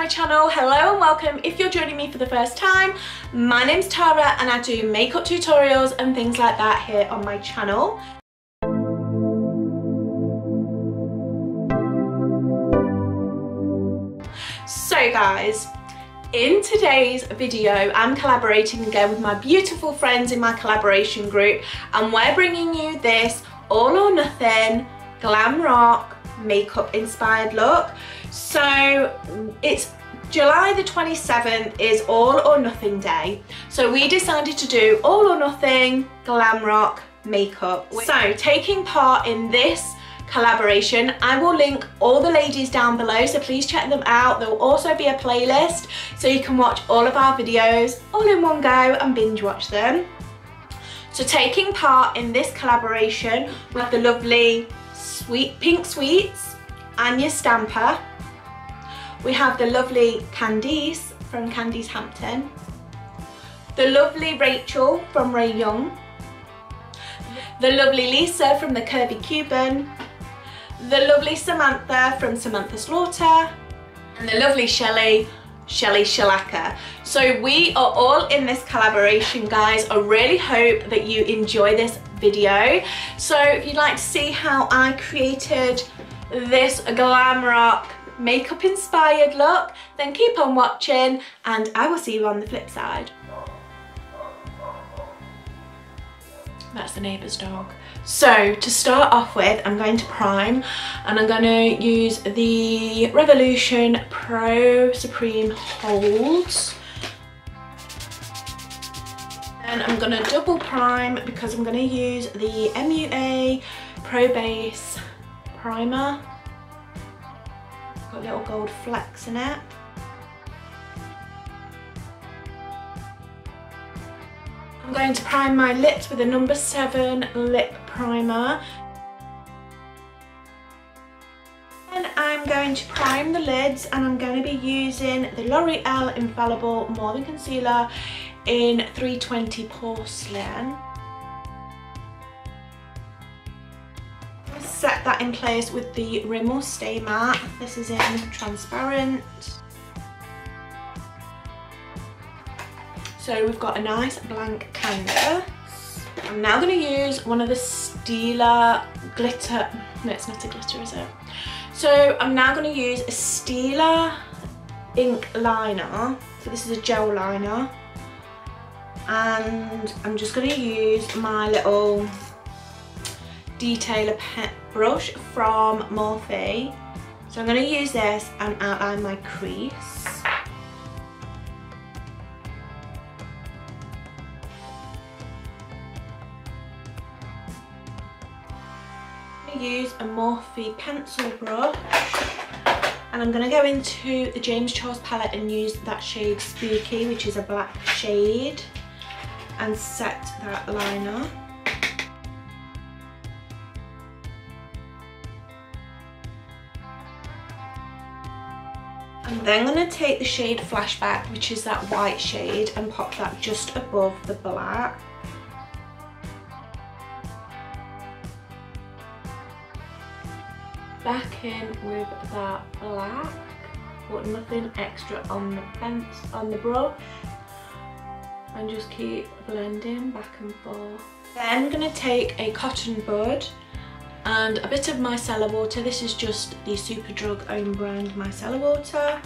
channel. Hello and welcome if you're joining me for the first time. My name's Tara and I do makeup tutorials and things like that here on my channel. So guys, in today's video I'm collaborating again with my beautiful friends in my collaboration group, and we're bringing you this all or nothing glam rock makeup inspired look. So it's July the 27th is all or nothing day, so we decided to do all or nothing glam rock makeup. So taking part in this collaboration, I will link all the ladies down below, so please check them out. There will also be a playlist so you can watch all of our videos all in one go and binge watch them. So taking part in this collaboration, we have the lovely Sweet Pink Sweets, Anya Stamper. We have the lovely Candace from Candace Hampton. The lovely Rachael from Rae Young. The lovely Lisa from the Curvy Cuban. The lovely Samantha from Samantha Slaczka. And the lovely Shelly Slaczka. So we are all in this collaboration, guys. I really hope that you enjoy this video. So if you'd like to see how I created this glam rock makeup inspired look, then keep on watching and I will see you on the flip side. That's the neighbour's dog. So to start off with, I'm going to prime, and I'm going to use the Revolution Pro Supreme Holds. And I'm going to double prime because I'm going to use the MUA Pro Base Primer. Got little gold flecks in it. I'm going to prime my lips with a number 7 lip primer. Then I'm going to prime the lids, and I'm going to be using the L'Oreal Infallible More Than Concealer in 320 Porcelain. Set that in place with the Rimmel Stay Matte. This is in transparent. So we've got a nice blank canvas. I'm now going to use one of the Stila glitter. No, it's not a glitter, is it? So I'm now going to use a Stila ink liner. So this is a gel liner. And I'm just going to use my little detailer pen brush from Morphe. So I'm going to use this and outline my crease. I'm going to use a Morphe pencil brush, and I'm going to go into the James Charles palette and use that shade Spooky, which is a black shade, and set that liner. I'm then going to take the shade Flashback, which is that white shade, and pop that just above the black. Back in with that black, put nothing extra on the brush, and just keep blending back and forth. Then I'm going to take a cotton bud and a bit of micellar water. This is just the Superdrug own brand micellar water,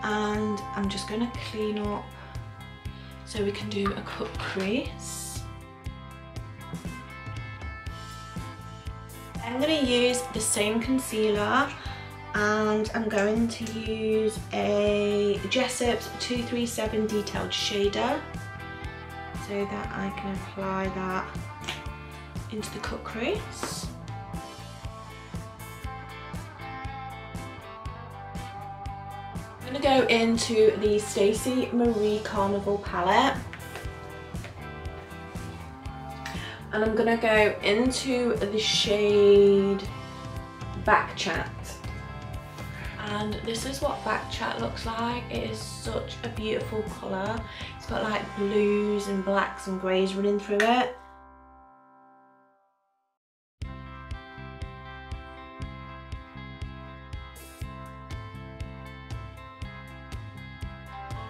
and I'm just going to clean up so we can do a cut crease. I'm going to use the same concealer, and I'm going to use a Jessup's 237 detailed shader so that I can apply that into the cut crease. I'm going to go into the Stacey Marie Carnival palette, and I'm going to go into the shade Backchat. And this is what Backchat looks like. It is such a beautiful colour. It's got like blues and blacks and greys running through it.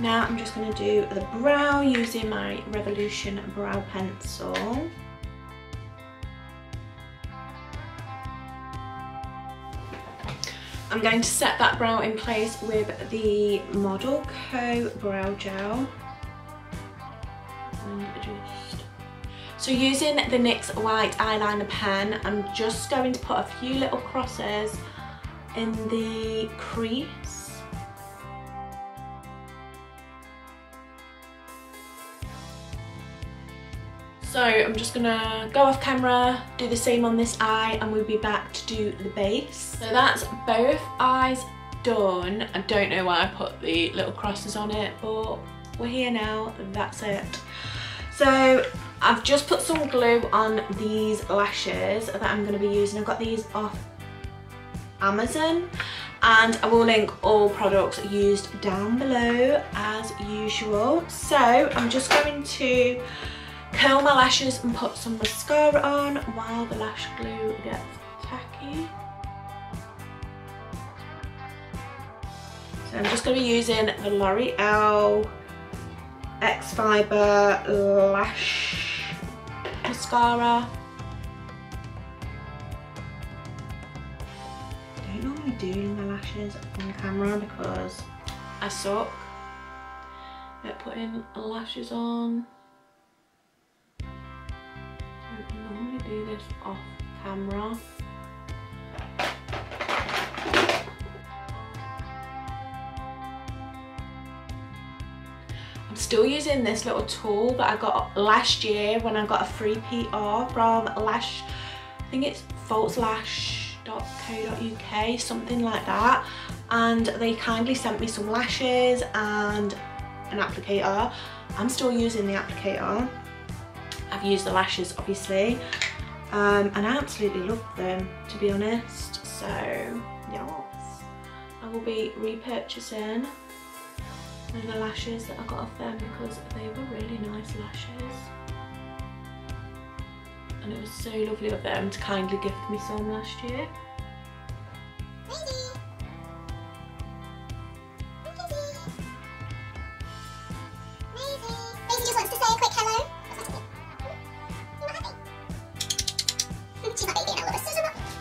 Now I'm just going to do the brow using my Revolution brow pencil. I'm going to set that brow in place with the Model Co brow gel. So using the NYX white eyeliner pen, I'm just going to put a few little crosses in the crease. So I'm just gonna go off camera, do the same on this eye, and we'll be back to do the base. So that's both eyes done. I don't know why I put the little crosses on it, but we're here now, that's it. So I've just put some glue on these lashes that I'm going to be using. I've got these off Amazon, and I will link all products used down below as usual. So I'm just going to curl my lashes and put some mascara on while the lash glue gets tacky. So I'm just going to be using the L'Oreal X Fiber Lash Mascara. I don't normally do my lashes on camera because I suck at putting lashes on. I normally do this off camera. I'm still using this little tool that I got last year when I got a free PR from Lash, I think it's falslash.co.uk, something like that, and they kindly sent me some lashes and an applicator. I'm still using the applicator. I've used the lashes obviously, and I absolutely love them, to be honest. So yes, I will be repurchasing the lashes that I got off them because they were really nice lashes, and it was so lovely of them to kindly gift me some last year. Just wants to say a quick hello.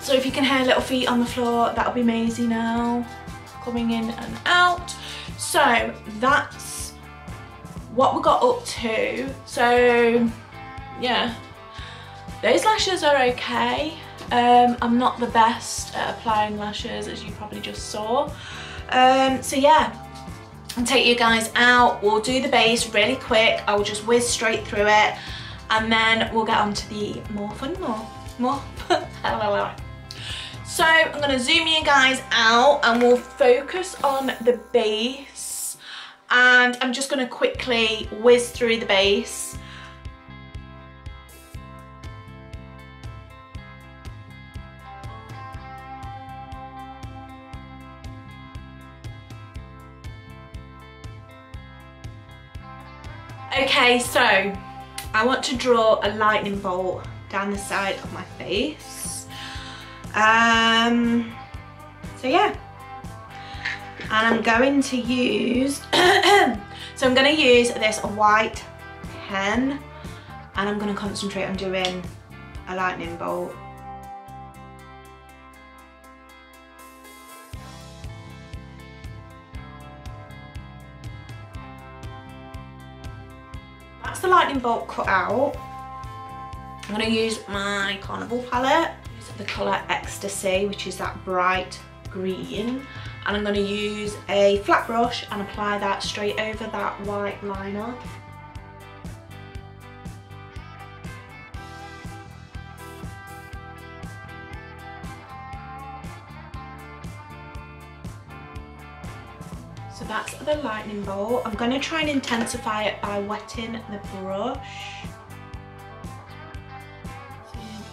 So if you can hear little feet on the floor, that'll be Maisie now, coming in and out. So that's what we got up to. So yeah, those lashes are okay. I'm not the best at applying lashes, as you probably just saw. So yeah, I'll take you guys out. We'll do the base really quick. I'll just whiz straight through it, and then we'll get on to the more fun, more. So I'm going to zoom you guys out and we'll focus on the base, and I'm just going to quickly whiz through the base. Okay, so I want to draw a lightning bolt down the side of my face. So yeah, and I'm going to use so I'm going to use this white pen, and I'm going to concentrate on doing a lightning bolt. That's the lightning bolt cut out. I'm going to use my Carnival palette, the colour Ecstasy, which is that bright green, and I'm going to use a flat brush and apply that straight over that white liner. So that's the lightning bolt. I'm going to try and intensify it by wetting the brush.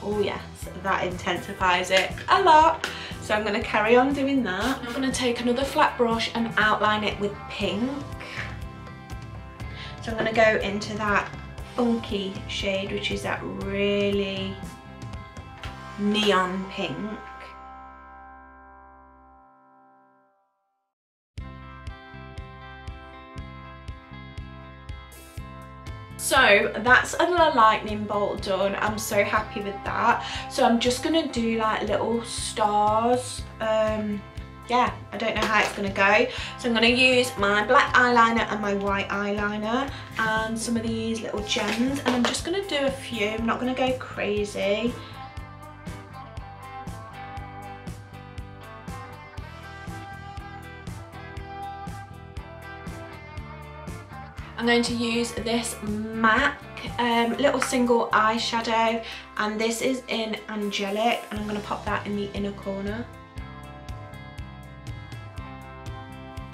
Oh yes, that intensifies it a lot. So I'm going to carry on doing that. I'm going to take another flat brush and outline it with pink. So I'm going to go into that funky shade, which is that really neon pink. So that's a lightning bolt done. I'm so happy with that. So I'm just gonna do like little stars. Yeah, I don't know how it's gonna go. So I'm gonna use my black eyeliner and my white eyeliner and some of these little gems, and I'm just gonna do a few. I'm not gonna go crazy. I'm going to use this MAC little single eyeshadow, and this is in Angelic, and I'm going to pop that in the inner corner.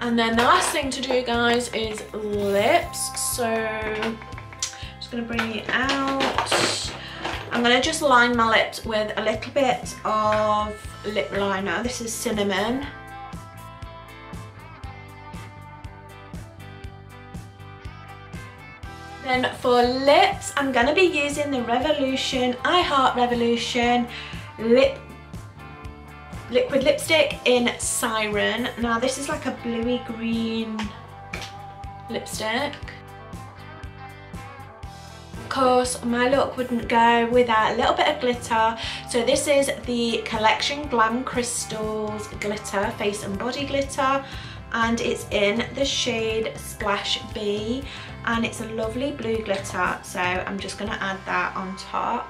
And then the last thing to do, guys, is lips. So I'm just going to bring it out. I'm going to just line my lips with a little bit of lip liner. This is Cinnamon. Then for lips, I'm going to be using the Revolution, I Heart Revolution liquid lipstick in Siren. Now this is like a bluey green lipstick. Of course, my look wouldn't go without a little bit of glitter. So this is the Collection Glam Crystals Glitter, Face and Body Glitter. And it's in the shade Splash B, and it's a lovely blue glitter, so I'm just going to add that on top.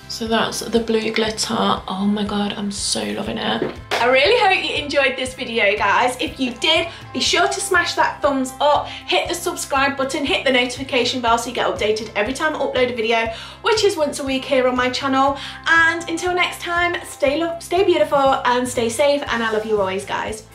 So that's the blue glitter. Oh my god, I'm so loving it. I really hope you enjoyed this video, guys. If you did, be sure to smash that thumbs up, hit the subscribe button, hit the notification bell so you get updated every time I upload a video, which is once a week here on my channel. And until next time, stay beautiful and stay safe, and I love you always, guys.